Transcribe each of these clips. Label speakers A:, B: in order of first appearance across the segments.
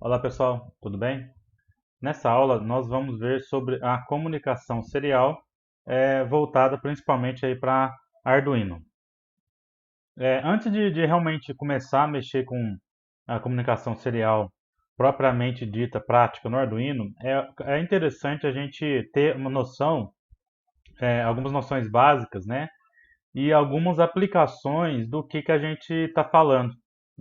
A: Olá pessoal, tudo bem? Nessa aula nós vamos ver sobre a comunicação serial voltada principalmente aí para Arduino. Antes de realmente começar a mexer com a comunicação serial propriamente dita prática no Arduino, é interessante a gente ter uma noção, algumas noções básicas, né? E algumas aplicações do que a gente está falando,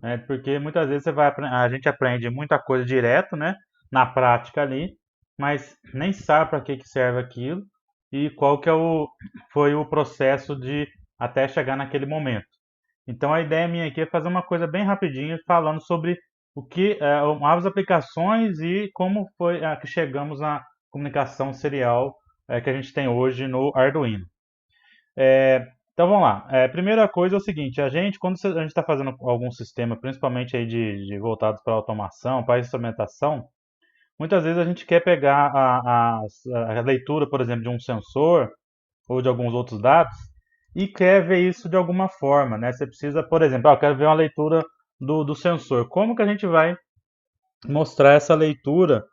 A: né? Porque muitas vezes a gente aprende muita coisa direto, né? Na prática ali, mas nem sabe para que serve aquilo e qual que foi o processo de até chegar naquele momento. Então a ideia minha aqui é fazer uma coisa bem rapidinha, falando sobre as aplicações e como foi que chegamos na comunicação serial que a gente tem hoje no Arduino. Então vamos lá. Primeira coisa é o seguinte, quando a gente está fazendo algum sistema, principalmente aí de voltados para automação, para instrumentação, muitas vezes a gente quer pegar a leitura, por exemplo, de um sensor ou de alguns outros dados e quer ver isso de alguma forma, né? Você precisa, por exemplo, eu quero ver uma leitura do sensor. Como que a gente vai mostrar essa leitura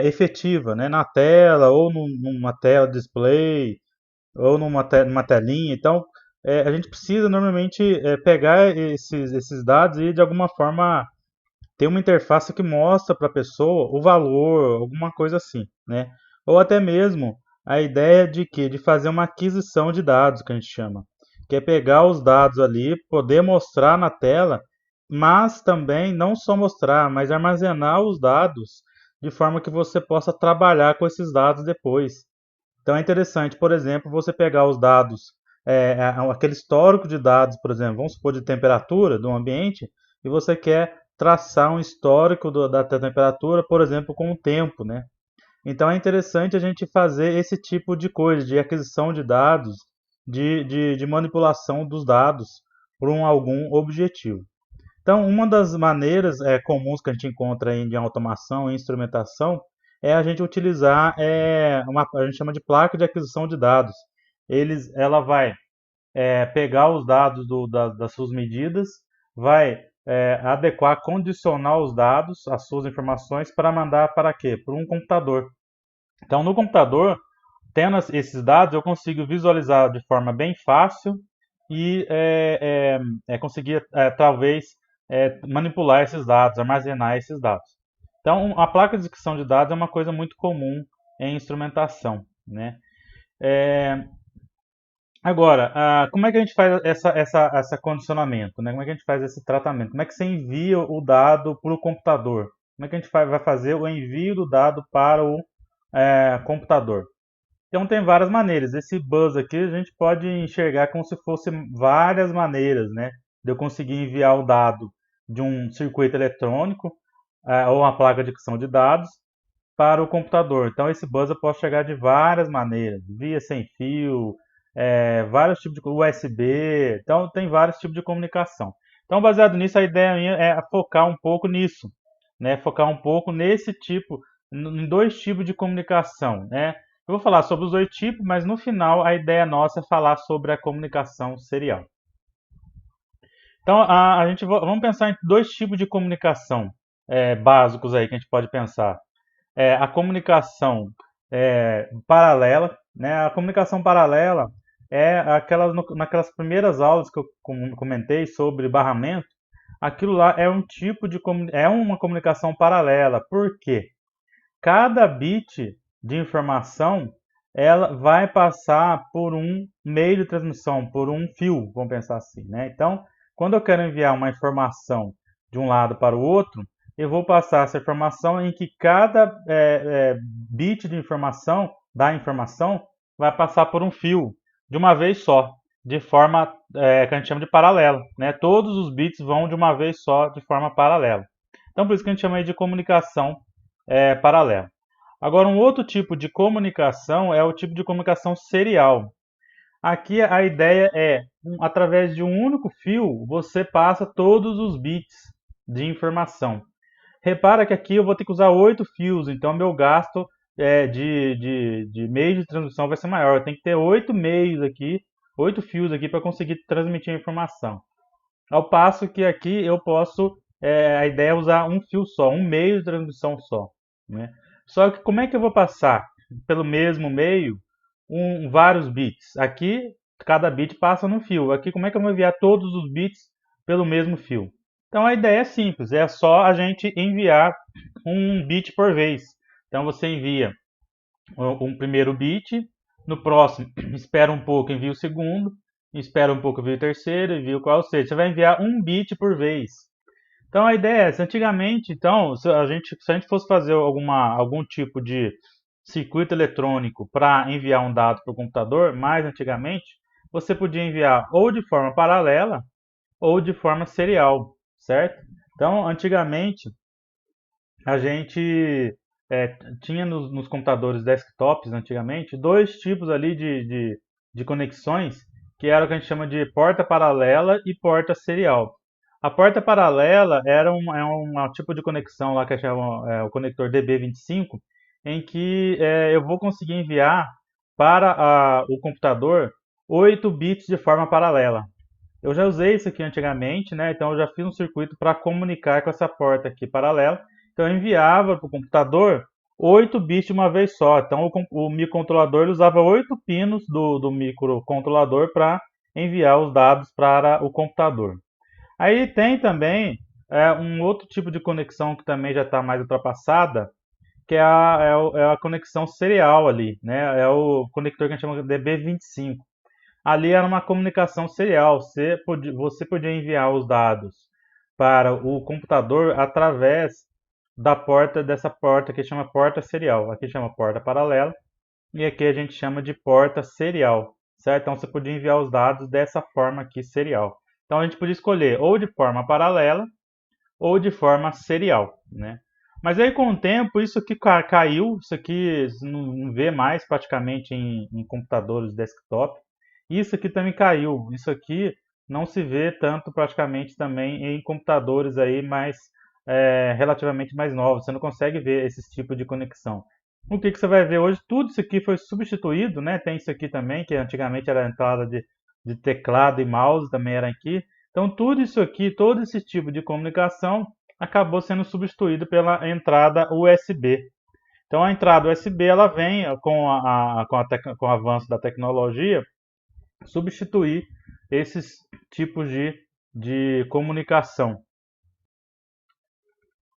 A: efetiva, né? Na tela ou numa tela display ou numa telinha. Então, a gente precisa normalmente pegar esses dados e de alguma forma ter uma interface que mostra para a pessoa o valor, alguma coisa assim, né? Ou até mesmo a ideia de que de fazer uma aquisição de dados, que a gente chama, que é pegar os dados ali, poder mostrar na tela, mas também não só mostrar, mas armazenar os dados de forma que você possa trabalhar com esses dados depois. Então é interessante, por exemplo, você pegar os dados, aquele histórico de dados, por exemplo, vamos supor de temperatura do ambiente, e você quer traçar um histórico da temperatura, por exemplo, com o tempo, né? Então é interessante a gente fazer esse tipo de coisa, de aquisição de dados, de manipulação dos dados por algum objetivo. Então, uma das maneiras comuns que a gente encontra em automação e instrumentação é a gente utilizar a gente chama de placa de aquisição de dados. Ela vai pegar os dados das suas medidas, vai adequar, condicionar os dados, as suas informações, para mandar para quê? Para um computador. Então, no computador, tendo esses dados, eu consigo visualizar de forma bem fácil e conseguir, talvez, manipular esses dados, armazenar esses dados. Então, a placa de descrição de dados é uma coisa muito comum em instrumentação, né? É, Agora, como é que a gente faz essa condicionamento, né? Como é que a gente faz esse tratamento? Como é que você envia o dado para o computador? Como é que a gente vai fazer o envio do dado para o computador? Então tem várias maneiras. Esse bus aqui a gente pode enxergar como se fosse várias maneiras, né? De eu conseguir enviar o dado de um circuito eletrônico ou uma placa de execução de dados para o computador. Então esse bus eu posso chegar de várias maneiras, via sem fio, vários tipos de USB. Então tem vários tipos de comunicação. Então baseado nisso a ideia minha é focar um pouco nisso, né? Focar um pouco nesse tipo, em dois tipos de comunicação, né? Eu vou falar sobre os dois tipos, mas no final a ideia nossa é falar sobre a comunicação serial. Então, vamos pensar em dois tipos de comunicação básicos aí que a gente pode pensar. A comunicação paralela, né? A comunicação paralela naquelas primeiras aulas que eu comentei sobre barramento, aquilo lá é um tipo é uma comunicação paralela. Por quê? Cada bit de informação ela vai passar por um meio de transmissão, por um fio, vamos pensar assim, né? Então, quando eu quero enviar uma informação de um lado para o outro, eu vou passar essa informação em que cada bit de informação, da informação, vai passar por um fio, de uma vez só, de forma que a gente chama de paralela, né? Todos os bits vão de uma vez só, de forma paralela. Então, por isso que a gente chama de comunicação paralela. Agora, um outro tipo de comunicação é o tipo de comunicação serial. Aqui a ideia através de um único fio, você passa todos os bits de informação. Repara que aqui eu vou ter que usar 8 fios, então meu gasto de meio de transmissão vai ser maior. Eu tenho que ter 8 meios aqui, 8 fios aqui para conseguir transmitir a informação. Ao passo que aqui eu posso a ideia é usar um fio só, um meio de transmissão só, né? Só que como é que eu vou passar pelo mesmo meio vários bits? Aqui, cada bit passa num fio. Aqui, como é que eu vou enviar todos os bits pelo mesmo fio? Então, a ideia é simples, é só a gente enviar um bit por vez. Então, você envia um primeiro bit, no próximo espera um pouco, envia o segundo, espera um pouco, envia o terceiro, envia o qual, ou seja, você vai enviar um bit por vez. Então a ideia é essa. Antigamente, então, se a gente fosse fazer algum tipo de circuito eletrônico para enviar um dado para o computador, mais antigamente, você podia enviar ou de forma paralela ou de forma serial, certo? Então, antigamente, a gente tinha nos computadores desktops, antigamente, dois tipos ali de conexões, que era o que a gente chama de porta paralela e porta serial. A porta paralela é um tipo de conexão lá que chama o conector DB25, em que eu vou conseguir enviar para o computador 8 bits de forma paralela. Eu já usei isso aqui antigamente, né? Então eu já fiz um circuito para comunicar com essa porta aqui paralela. Então eu enviava para o computador 8 bits de uma vez só. Então o microcontrolador ele usava 8 pinos do microcontrolador para enviar os dados para o computador. Aí tem também um outro tipo de conexão que também já está mais ultrapassada, que é a conexão serial ali, né? É o conector que a gente chama de DB25. Ali era uma comunicação serial. Você podia enviar os dados para o computador através dessa porta que chama porta serial. Aqui chama porta paralela e aqui a gente chama de porta serial, certo? Então você podia enviar os dados dessa forma aqui serial. Então a gente podia escolher ou de forma paralela ou de forma serial, né? Mas aí com o tempo isso aqui caiu, isso aqui não vê mais praticamente em computadores desktop. Isso aqui também caiu, isso aqui não se vê tanto praticamente também em computadores aí mais relativamente mais novos. Você não consegue ver esse tipo de conexão. O que você vai ver hoje? Tudo isso aqui foi substituído, né? Tem isso aqui também, que antigamente era a entrada de teclado e mouse, também era aqui. Então, tudo isso aqui, todo esse tipo de comunicação acabou sendo substituído pela entrada USB. Então, a entrada USB ela vem com o avanço da tecnologia substituir esses tipos de comunicação.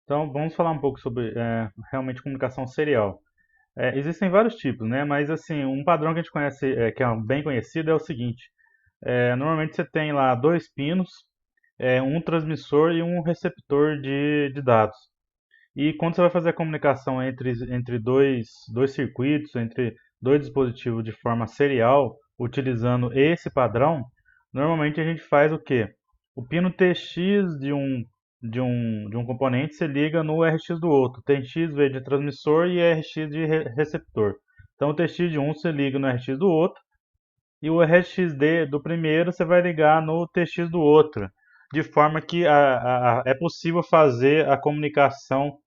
A: Então, vamos falar um pouco sobre realmente comunicação serial. Existem vários tipos, né? Mas assim, um padrão que a gente conhece, que é bem conhecido, é o seguinte: normalmente você tem lá dois pinos, um transmissor e um receptor de dados. E quando você vai fazer a comunicação entre dois circuitos, entre dois dispositivos de forma serial, utilizando esse padrão, normalmente a gente faz o quê? O pino TX de um componente se liga no RX do outro. TX veio de transmissor e RX de receptor. Então o TX de um se liga no RX do outro e o RxD do primeiro você vai ligar no TX do outro, de forma que é possível fazer a comunicação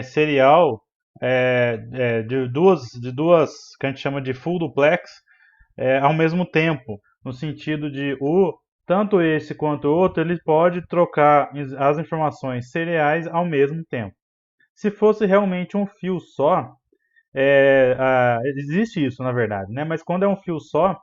A: serial de duas que a gente chama de full duplex ao mesmo tempo, no sentido de tanto esse quanto o outro ele pode trocar as informações seriais ao mesmo tempo. Se fosse realmente um fio só, existe isso na verdade, né? Mas quando é um fio só,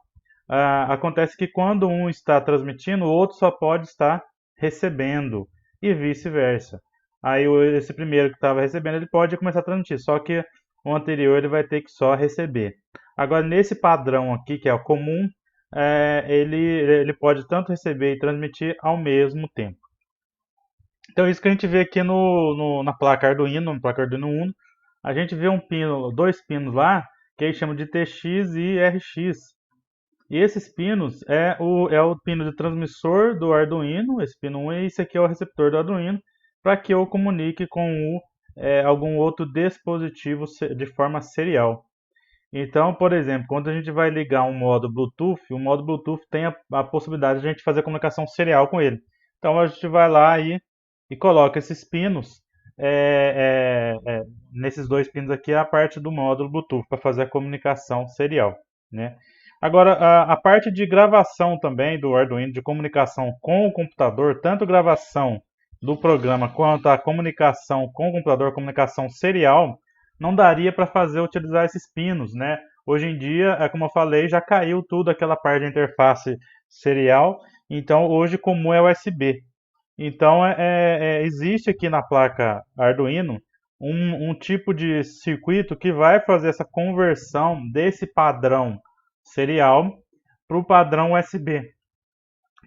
A: acontece que quando um está transmitindo, o outro só pode estar recebendo e vice-versa. Aí esse primeiro que estava recebendo, ele pode começar a transmitir, só que o anterior ele vai ter que só receber. Agora, nesse padrão aqui, que é o comum, ele pode tanto receber e transmitir ao mesmo tempo. Então, isso que a gente vê aqui na placa Arduino Uno, a gente vê dois pinos lá, que eles chamam de TX e RX. E esses pinos é o pino de transmissor do Arduino, esse pino 1, e esse aqui é o receptor do Arduino, para que eu comunique com algum outro dispositivo de forma serial. Então, por exemplo, quando a gente vai ligar um modo Bluetooth, o modo Bluetooth tem a possibilidade de a gente fazer comunicação serial com ele. Então a gente vai lá e coloca esses pinos, nesses dois pinos aqui, a parte do módulo Bluetooth, para fazer a comunicação serial, né? Agora, a parte de gravação também do Arduino, de comunicação com o computador, tanto gravação do programa quanto à comunicação com o computador, comunicação serial, não daria para utilizar esses pinos, né? Hoje em dia, como eu falei, já caiu tudo aquela parte de interface serial, então hoje comum é USB. Então existe aqui na placa Arduino um tipo de circuito que vai fazer essa conversão desse padrão serial para o padrão USB,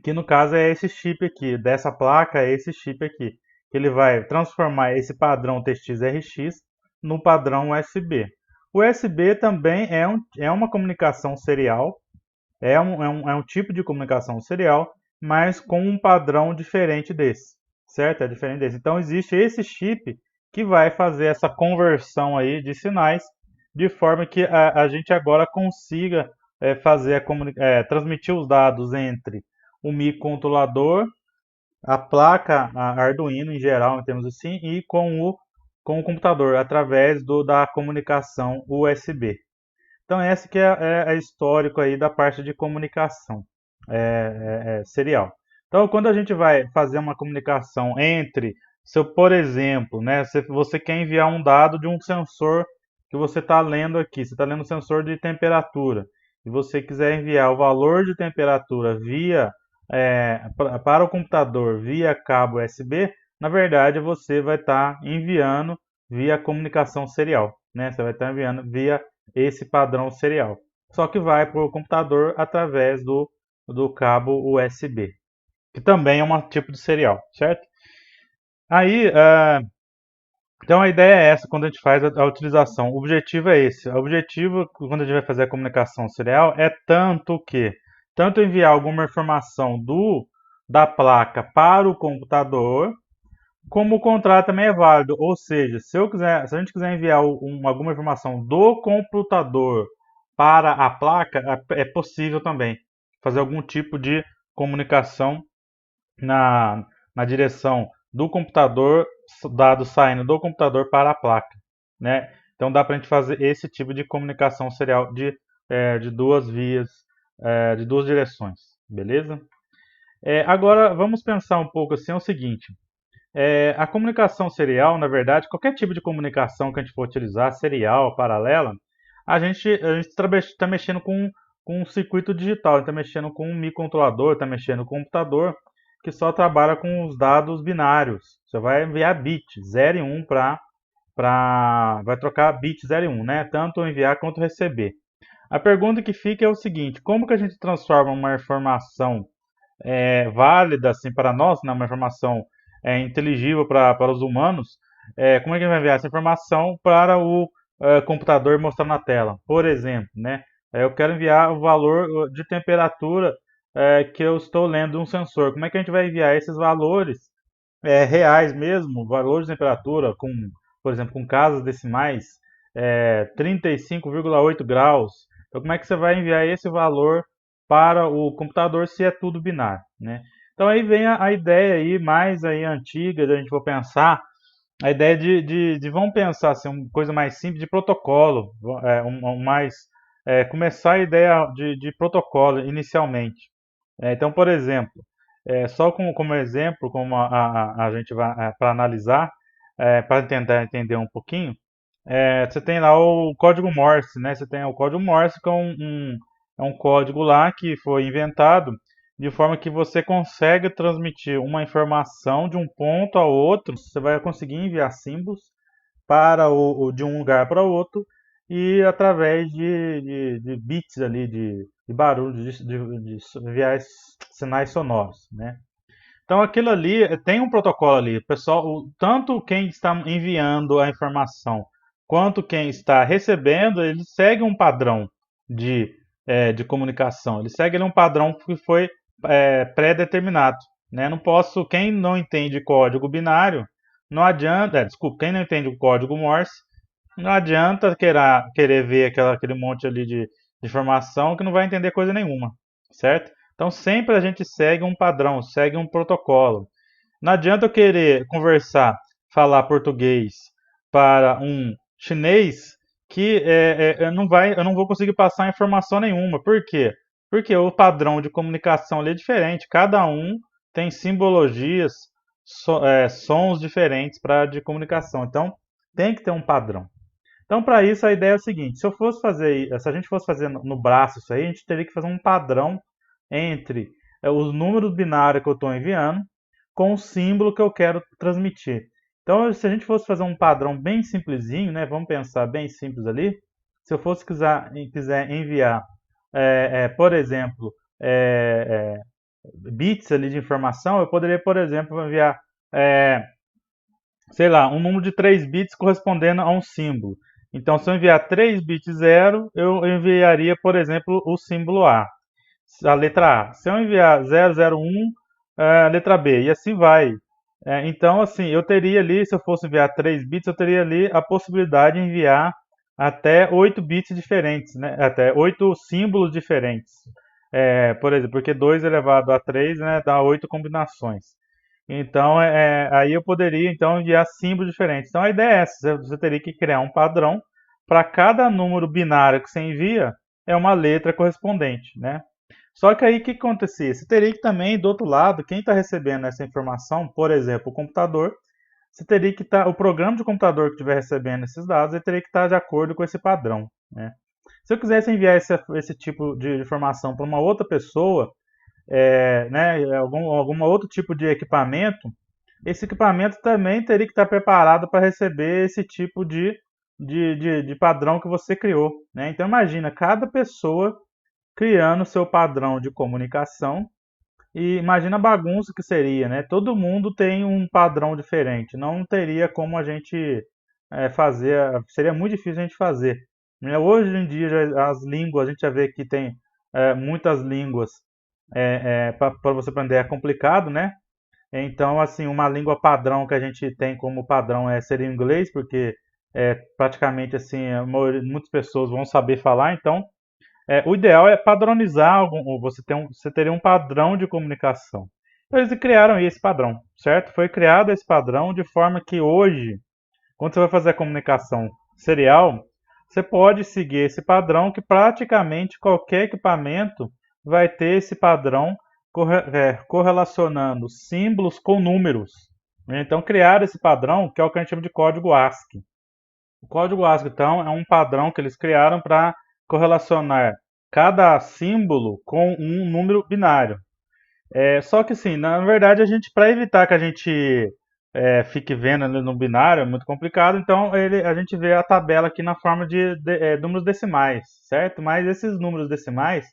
A: que no caso é esse chip aqui, dessa placa é esse chip aqui, que ele vai transformar esse padrão TX-RX no padrão USB. O USB também é uma comunicação serial, é um tipo de comunicação serial, mas com um padrão diferente desse, certo? É diferente desse. Então existe esse chip que vai fazer essa conversão aí de sinais, de forma que a gente agora consiga transmitir os dados entre o microcontrolador, a placa a Arduino em geral, em termos assim, e com o computador, através da comunicação USB. Então, esse que é histórico aí da parte de comunicação serial. Então, quando a gente vai fazer uma comunicação entre, por exemplo, né, se você quer enviar um dado de um sensor que você está lendo aqui, você está lendo um sensor de temperatura, e você quiser enviar o valor de temperatura para o computador via cabo USB, na verdade você vai estar enviando via comunicação serial, né? Você vai estar enviando via esse padrão serial. Só que vai para o computador através do cabo USB, que também é um tipo de serial, certo? Aí, então a ideia é essa quando a gente faz a utilização. O objetivo é esse. O objetivo quando a gente vai fazer a comunicação serial é tanto enviar alguma informação da placa para o computador, como o contrário também é válido. Ou seja, se a gente quiser enviar alguma informação do computador para a placa, é possível também fazer algum tipo de comunicação na direção do computador, dados saindo do computador para a placa, né? Então dá para a gente fazer esse tipo de comunicação serial de duas vias, de duas direções, beleza? Agora vamos pensar um pouco assim, é o seguinte: a comunicação serial, na verdade, qualquer tipo de comunicação que a gente for utilizar, serial, paralela, a gente está mexendo com um circuito digital, está mexendo com um microcontrolador, está mexendo com um computador que só trabalha com os dados binários. Você vai enviar bit 0 e 1 vai trocar bit 0 e 1, né? Tanto enviar quanto receber. A pergunta que fica é o seguinte: como que a gente transforma uma informação válida assim para nós, né, uma informação inteligível para os humanos, como é que a gente vai enviar essa informação para o computador mostrar na tela? Por exemplo, né, eu quero enviar o valor de temperatura que eu estou lendo de um sensor. Como é que a gente vai enviar esses valores reais mesmo, valores de temperatura, por exemplo, com casas decimais, 35,8 graus? Então, como é que você vai enviar esse valor para o computador se é tudo binário, né? Então aí vem a ideia aí mais aí antiga, da gente for pensar, a ideia vamos pensar assim, uma coisa mais simples de protocolo, começar a ideia de protocolo inicialmente. Então, por exemplo, só como exemplo, como a gente vai para analisar, para tentar entender um pouquinho, você tem lá o código Morse, né? Você tem o código Morse, que é um código lá que foi inventado de forma que você consegue transmitir uma informação de um ponto a outro. Você vai conseguir enviar símbolos de um lugar para outro e através de bits ali, de barulho, de enviar sinais sonoros, né? Então aquilo ali tem um protocolo ali, pessoal, tanto quem está enviando a informação quanto quem está recebendo, ele segue um padrão de, de comunicação, ele segue ali um padrão que foi pré-determinado, né? Não posso, quem não entende código binário, não adianta, desculpa, quem não entende o código Morse, não adianta querer ver aquele monte ali de informação que não vai entender coisa nenhuma, certo? Então sempre a gente segue um padrão, segue um protocolo. Não adianta eu querer conversar, falar português para um chinês que eu não vou conseguir passar informação nenhuma. Por quê? Porque o padrão de comunicação ali é diferente. Cada um tem simbologias sons diferentes de comunicação. Então, tem que ter um padrão. Então, para isso, a ideia é o seguinte: se a gente fosse fazer no braço isso aí, a gente teria que fazer um padrão entre os números binários que eu estou enviando com o símbolo que eu quero transmitir. Então, se a gente fosse fazer um padrão bem simplesinho, né, vamos pensar bem simples ali. Se eu quiser enviar, por exemplo, bits ali de informação, eu poderia, por exemplo, enviar, sei lá, um número de 3 bits correspondendo a um símbolo. Então, se eu enviar 3 bits 0, eu enviaria, por exemplo, o símbolo a letra A. Se eu enviar 001, a letra B, e assim vai. Então, assim, eu teria ali, se eu fosse enviar 3 bits, eu teria ali a possibilidade de enviar até 8 bits diferentes, né? Até 8 símbolos diferentes. Por exemplo, porque 2 elevado a 3, né, dá 8 combinações. Então, aí eu poderia então enviar símbolos diferentes. Então, a ideia é essa: você teria que criar um padrão para cada número binário que você envia, é uma letra correspondente, né? Só que aí o que acontecia? Você teria que também, do outro lado, quem está recebendo essa informação, por exemplo, o computador, você teria que estar, o programa de computador que estiver recebendo esses dados, ele teria que estar de acordo com esse padrão, né? Se eu quisesse enviar esse tipo de informação para uma outra pessoa, né, algum outro tipo de equipamento, esse equipamento também teria que estar preparado para receber esse tipo de padrão que você criou, né? Então imagina, cada pessoa criando seu padrão de comunicação, e imagina a bagunça que seria, né? Todo mundo tem um padrão diferente, não teria como a gente fazer, seria muito difícil a gente fazer, né? Hoje em dia as línguas, a gente já vê que tem muitas línguas, para você aprender é complicado, né? Então, assim, uma língua padrão que a gente tem como padrão seria o inglês, porque praticamente assim, muitas pessoas vão saber falar. Então, o ideal é padronizar você teria um padrão de comunicação. Então, eles criaram esse padrão, certo? Foi criado esse padrão de forma que hoje, quando você vai fazer a comunicação serial, você pode seguir esse padrão, que praticamente qualquer equipamento vai ter esse padrão correlacionando símbolos com números. Então, criaram esse padrão, que é o que a gente chama de código ASCII. O código ASCII, então, é um padrão que eles criaram para correlacionar cada símbolo com um número binário. Só que, assim, na verdade, para evitar que a gente fique vendo ali no binário, é muito complicado, então a gente vê a tabela aqui na forma de números decimais, certo? Mas esses números decimais,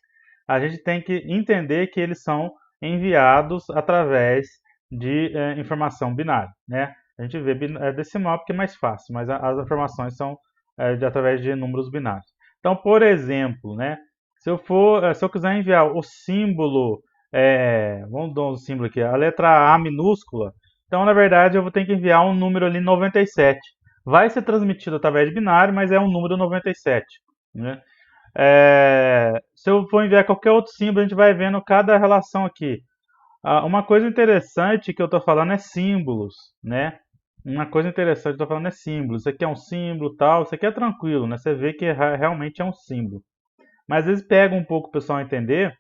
A: a gente tem que entender que eles são enviados através de informação binária, né? A gente vê decimal porque é mais fácil, mas as informações são através de números binários. Então, por exemplo, né, se eu quiser enviar o símbolo, vamos dar um símbolo aqui, a letra A minúscula, então, na verdade, eu vou ter que enviar um número ali 97. Vai ser transmitido através de binário, mas é um número 97, né? Se eu for enviar qualquer outro símbolo, a gente vai vendo cada relação aqui. Uma coisa interessante que eu estou falando é símbolos, né? Uma coisa interessante que eu estou falando é símbolos. Isso aqui é um símbolo, tal. Isso aqui é tranquilo, né? Você vê que realmente é um símbolo. Mas às vezes pega um pouco o pessoal entender.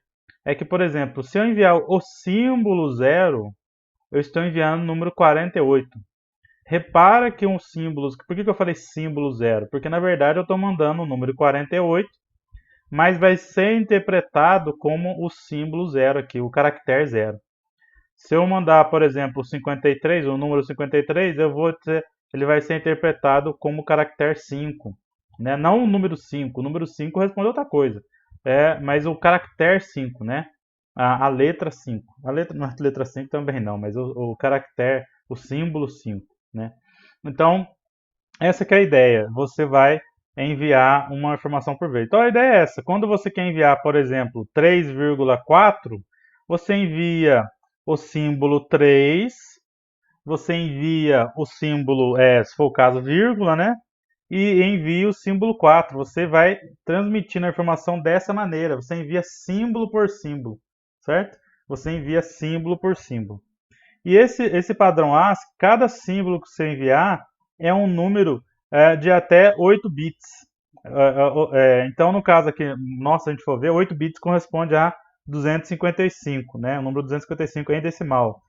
A: É que, por exemplo, se eu enviar o símbolo 0, eu estou enviando o número 48. Repara que um símbolo... Por que eu falei símbolo 0? Porque, na verdade, eu estou mandando o número 48, mas vai ser interpretado como o símbolo 0 aqui, o caractere 0. Se eu mandar, por exemplo, 53, o número 53, ele vai ser interpretado como caractere 5, né? Não o número 5. O número 5 responde outra coisa. Mas o caractere 5, né? A letra 5. A letra 5 também não, mas o caractere, o símbolo 5, né? Então, essa que é a ideia. Você vai enviar uma informação por vez. Então, a ideia é essa. Quando você quer enviar, por exemplo, 3,4, você envia o símbolo 3, você envia o símbolo, se for o caso, vírgula, né? E envia o símbolo 4. Você vai transmitindo a informação dessa maneira. Você envia símbolo por símbolo, certo? Você envia símbolo por símbolo. E esse padrão ASCII, cada símbolo que você enviar é um número de até 8 bits. Então, no caso aqui, nossa, se a gente for ver, 8 bits corresponde a 255, né? O número 255 é em decimal.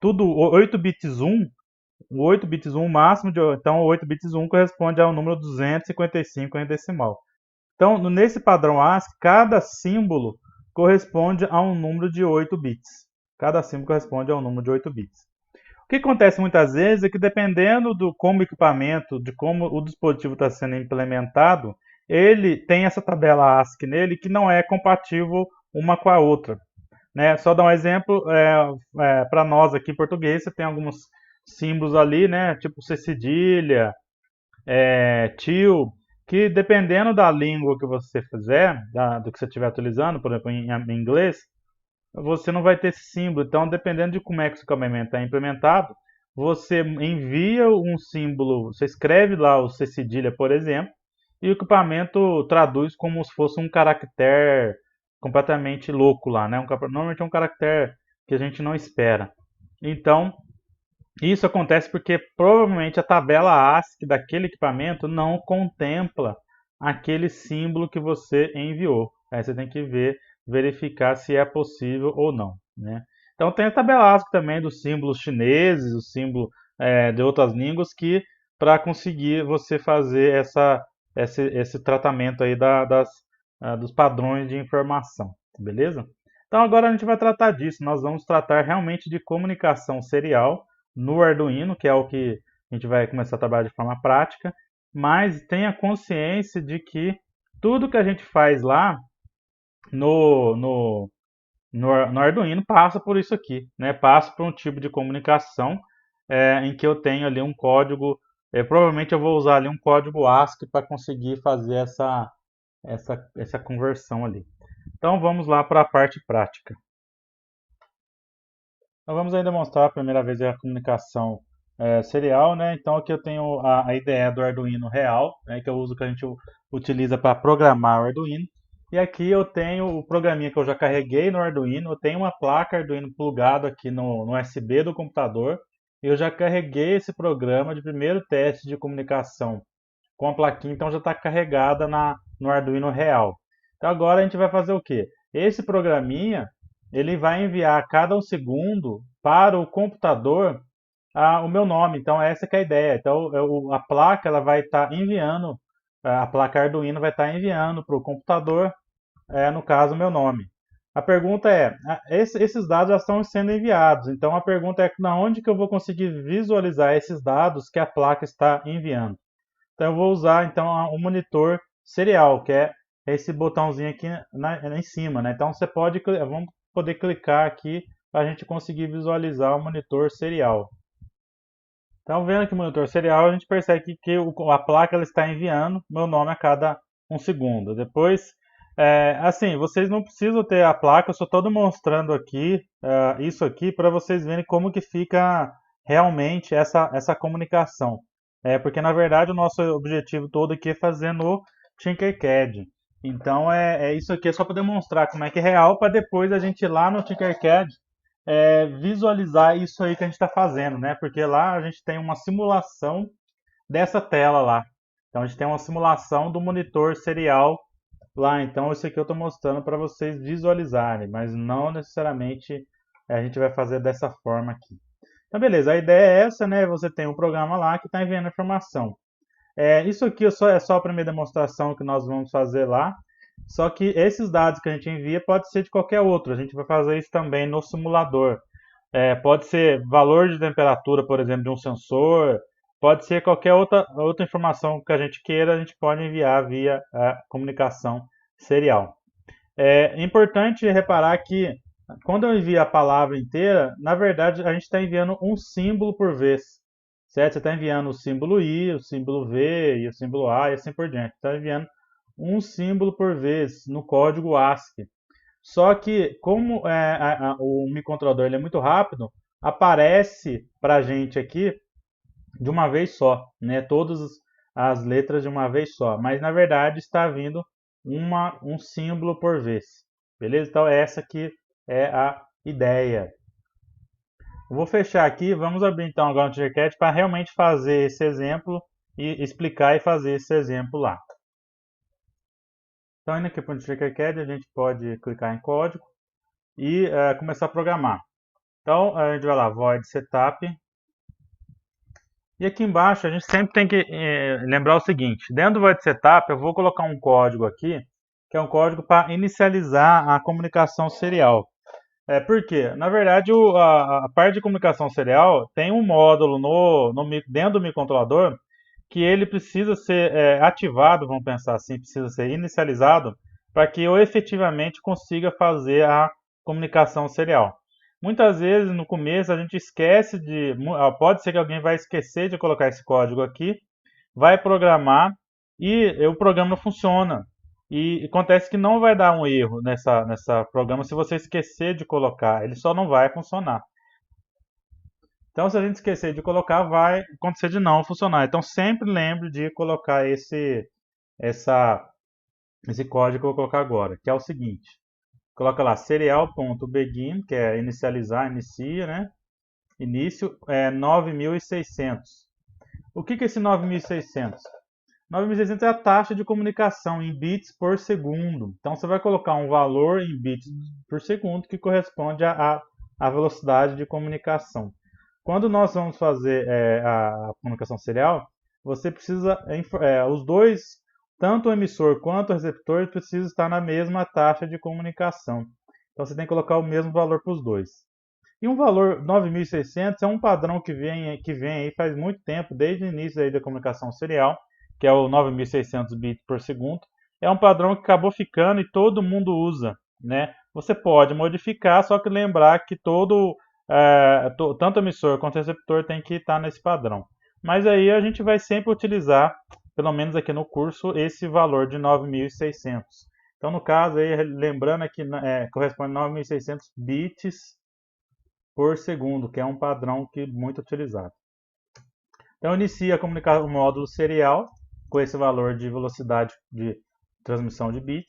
A: tudo 8 bits 1, o 8 bits 1 máximo, então o 8 bits 1 corresponde ao número 255 em decimal. Então, nesse padrão ASCII, cada símbolo corresponde a um número de 8 bits. Cada símbolo corresponde a um número de 8 bits. O que acontece muitas vezes é que dependendo do como o equipamento, de como o dispositivo está sendo implementado, ele tem essa tabela ASCII nele que não é compatível uma com a outra. Né? Só dar um exemplo, para nós aqui em português, você tem alguns símbolos ali, né? Tipo C cedilha, tio, que dependendo da língua que você fizer, do que você estiver utilizando, por exemplo, em inglês, você não vai ter esse símbolo. Então, dependendo de como é que o seu equipamento está implementado, você envia um símbolo, você escreve lá o C cedilha, por exemplo, e o equipamento traduz como se fosse um caractere completamente louco lá, né? Normalmente é um caractere que a gente não espera. Então, isso acontece porque provavelmente a tabela ASCII daquele equipamento não contempla aquele símbolo que você enviou. Aí você tem que verificar se é possível ou não, né? Então tem a tabela ASCII também dos símbolos chineses, o símbolo de outras línguas, que para conseguir você fazer esse tratamento aí dos padrões de informação, beleza? Então agora a gente vai tratar disso. Nós vamos tratar realmente de comunicação serial no Arduino, que é o que a gente vai começar a trabalhar de forma prática, mas tenha consciência de que tudo que a gente faz lá no Arduino passa por isso aqui, né? Passa por um tipo de comunicação em que eu tenho ali um código, provavelmente eu vou usar ali um código ASCII para conseguir fazer essa conversão ali. Então vamos lá para a parte prática. Então vamos aí demonstrar a primeira vez a comunicação serial, né? Então aqui eu tenho a IDE do Arduino real, né, que eu uso, que a gente utiliza para programar o Arduino. E aqui eu tenho o programinha que eu já carreguei no Arduino. Eu tenho uma placa Arduino plugado aqui no USB do computador. E eu já carreguei esse programa de primeiro teste de comunicação com a plaquinha, então já está carregada no Arduino real. Então agora a gente vai fazer o quê? Esse programinha ele vai enviar a cada um segundo para o computador o meu nome. Então essa que é a ideia. Então a placa ela vai estar enviando, a placa Arduino vai estar enviando para o computador, no caso o meu nome. A pergunta é, esses dados já estão sendo enviados. Então a pergunta é, na onde que eu vou conseguir visualizar esses dados que a placa está enviando? Então eu vou usar então o monitor serial, que é esse botãozinho aqui em cima, né? Então vamos poder clicar aqui para a gente conseguir visualizar o monitor serial. Então, vendo aqui o monitor serial, a gente percebe que a placa ela está enviando meu nome a cada um segundo. Depois, assim, vocês não precisam ter a placa, eu só estou demonstrando aqui isso aqui para vocês verem como que fica realmente essa comunicação. Porque, na verdade, o nosso objetivo todo aqui é fazer no Tinkercad. Então, isso aqui é só para demonstrar como é que é real, para depois a gente ir lá no Tinkercad visualizar isso aí que a gente está fazendo, né? Porque lá a gente tem uma simulação dessa tela lá. Então a gente tem uma simulação do monitor serial lá. Então isso aqui eu estou mostrando para vocês visualizarem, mas não necessariamente a gente vai fazer dessa forma aqui. Então beleza, a ideia é essa, né? Você tem um programa lá que está enviando informação. Isso aqui é só a primeira demonstração que nós vamos fazer lá. Só que esses dados que a gente envia pode ser de qualquer outro. A gente vai fazer isso também no simulador. Pode ser valor de temperatura, por exemplo, de um sensor. Pode ser qualquer outra informação que a gente queira, a gente pode enviar via a comunicação serial. É importante reparar que quando eu envio a palavra inteira, na verdade a gente está enviando um símbolo por vez. Certo? Você está enviando o símbolo I, o símbolo V e o símbolo A e assim por diante. Está enviando um símbolo por vez no código ASCII. Só que, como o microcontrolador ele é muito rápido, aparece para a gente aqui de uma vez só, né? Todas as letras de uma vez só. Mas, na verdade, está vindo um símbolo por vez. Beleza? Então, essa aqui é a ideia. Eu vou fechar aqui, vamos abrir então agora o Tinkercad para realmente fazer esse exemplo e explicar e fazer esse exemplo lá. Então, indo aqui para o Tinkercad, a gente pode clicar em código e começar a programar. Então, a gente vai lá, void setup. E aqui embaixo a gente sempre tem que lembrar o seguinte, dentro do void setup eu vou colocar um código aqui, que é um código para inicializar a comunicação serial. Por quê? Na verdade, a parte de comunicação serial tem um módulo dentro do microcontrolador que ele precisa ser ativado, vamos pensar assim, precisa ser inicializado para que eu efetivamente consiga fazer a comunicação serial. Muitas vezes no começo a gente esquece pode ser que alguém vai esquecer de colocar esse código aqui, vai programar e o programa não funciona. E acontece que não vai dar um erro nessa programa se você esquecer de colocar, ele só não vai funcionar. Então, se a gente esquecer de colocar, vai acontecer de não funcionar. Então, sempre lembre de colocar esse código que eu vou colocar agora, que é o seguinte. Coloca lá serial.begin, que é inicializar, inicia, né? Início é 9600. O que é esse 9600? 9600 é a taxa de comunicação em bits por segundo. Então você vai colocar um valor em bits por segundo que corresponde à velocidade de comunicação. Quando nós vamos fazer a comunicação serial, você precisa, os dois, tanto o emissor quanto o receptor, precisam estar na mesma taxa de comunicação. Então você tem que colocar o mesmo valor para os dois. E um valor 9600 é um padrão que vem aí faz muito tempo, desde o início aí da comunicação serial, que é o 9600 bits por segundo. É um padrão que acabou ficando e todo mundo usa, né? Você pode modificar, só que lembrar que tanto emissor quanto receptor tem que estar nesse padrão. Mas aí a gente vai sempre utilizar, pelo menos aqui no curso, esse valor de 9600. Então, no caso, aí, lembrando que corresponde a 9600 bits por segundo, que é um padrão muito utilizado. Então, inicia a comunicar o módulo serial com esse valor de velocidade de transmissão de bit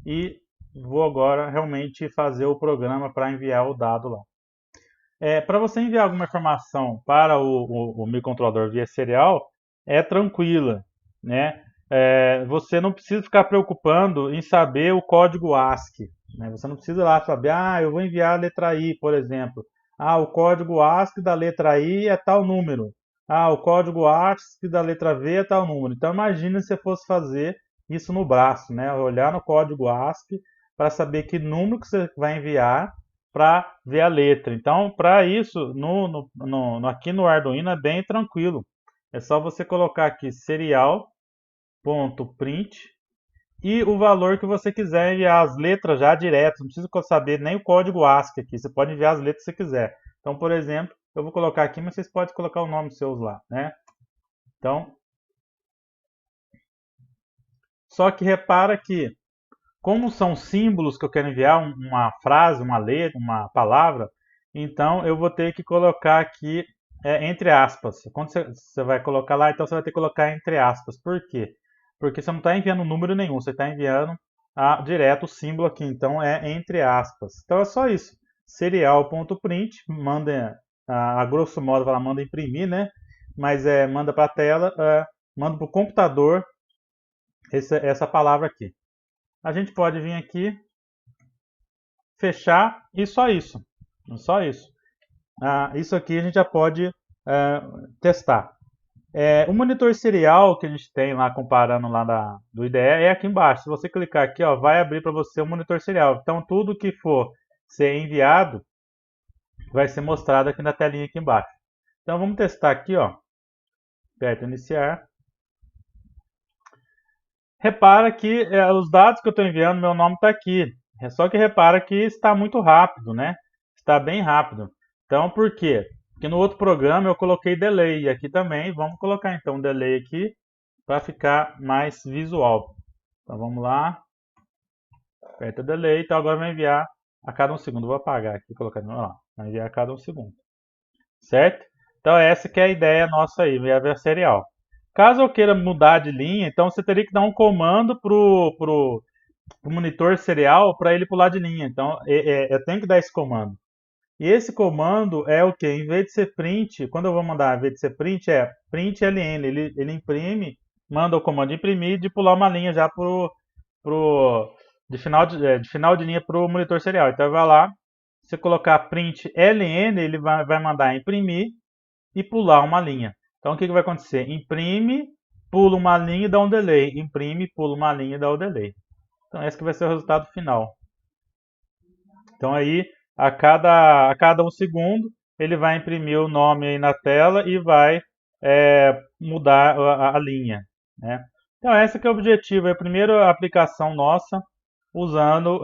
A: e vou agora realmente fazer o programa para enviar o dado lá. Para você enviar alguma informação para o microcontrolador via serial, é tranquila, né? Você não precisa ficar preocupando em saber o código ASCII, né? Você não precisa lá saber, eu vou enviar a letra I, por exemplo. O código ASCII da letra I é tal número. O código ASCII da letra V é tal número. Então imagine se você fosse fazer isso no braço, né? Olhar no código ASCII para saber que número que você vai enviar para ver a letra. Então, para isso, aqui no Arduino é bem tranquilo. É só você colocar aqui serial.print e o valor que você quiser enviar as letras já direto. Não precisa saber nem o código ASCII aqui. Você pode enviar as letras que você quiser. Então, por exemplo, eu vou colocar aqui, mas vocês podem colocar o nome seus lá, né? Então, só que repara que como são símbolos que eu quero enviar, uma frase, uma letra, uma palavra, então eu vou ter que colocar aqui entre aspas. Quando você vai colocar lá, então você vai ter que colocar entre aspas. Por quê? Porque você não está enviando número nenhum, você está enviando direto o símbolo aqui, então é entre aspas. Então é só isso. Serial.print, manda, a grosso modo, ela manda imprimir, né? Mas manda para a tela, manda para o computador essa palavra aqui. A gente pode vir aqui, fechar e só isso. Só isso. Isso aqui a gente já pode testar. O monitor serial que a gente tem lá, comparando lá do IDE, é aqui embaixo. Se você clicar aqui, vai abrir para você o monitor serial. Então, tudo que for ser enviado vai ser mostrado aqui na telinha aqui embaixo. Então, vamos testar aqui, aperta iniciar. Repara que os dados que eu estou enviando, meu nome está aqui. Só que repara que está muito rápido, né? Está bem rápido. Então, por quê? Porque no outro programa eu coloquei delay. E aqui também, vamos colocar então um delay aqui para ficar mais visual. Então, vamos lá. Aperta delay. Então, agora vai enviar a cada um segundo. Vou apagar aqui e colocar de novo lá. Vai enviar a cada um segundo. Certo? Então, essa que é a ideia nossa aí, enviar via serial. Caso eu queira mudar de linha, então você teria que dar um comando pro monitor serial para ele pular de linha. Então eu tenho que dar esse comando. E esse comando é o que? Em vez de ser print, quando eu vou mandar, em vez de ser print, é print ln. Ele imprime, manda o comando de imprimir de pular uma linha já de final de linha para o monitor serial. Então vai lá, Se colocar print ln, ele vai mandar imprimir e pular uma linha. Então o que vai acontecer? Imprime, pula uma linha e dá um delay. Imprime, pula uma linha e dá o delay. Então esse que vai ser o resultado final. Então aí a cada 1 segundo ele vai imprimir o nome aí na tela e vai mudar a linha, né? Então esse que é o objetivo, é a primeira aplicação nossa usando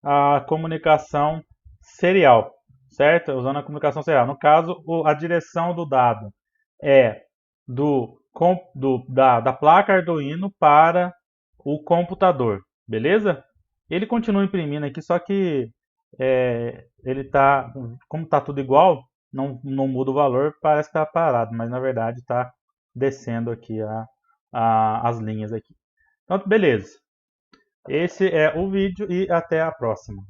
A: a comunicação serial, certo? Usando a comunicação serial. No caso, a direção do dado é da placa Arduino para o computador, beleza? Ele continua imprimindo aqui, só que ele tá, como está tudo igual, não muda o valor, parece que está parado, mas na verdade está descendo aqui as linhas aqui. Então, beleza. Esse é o vídeo e até a próxima.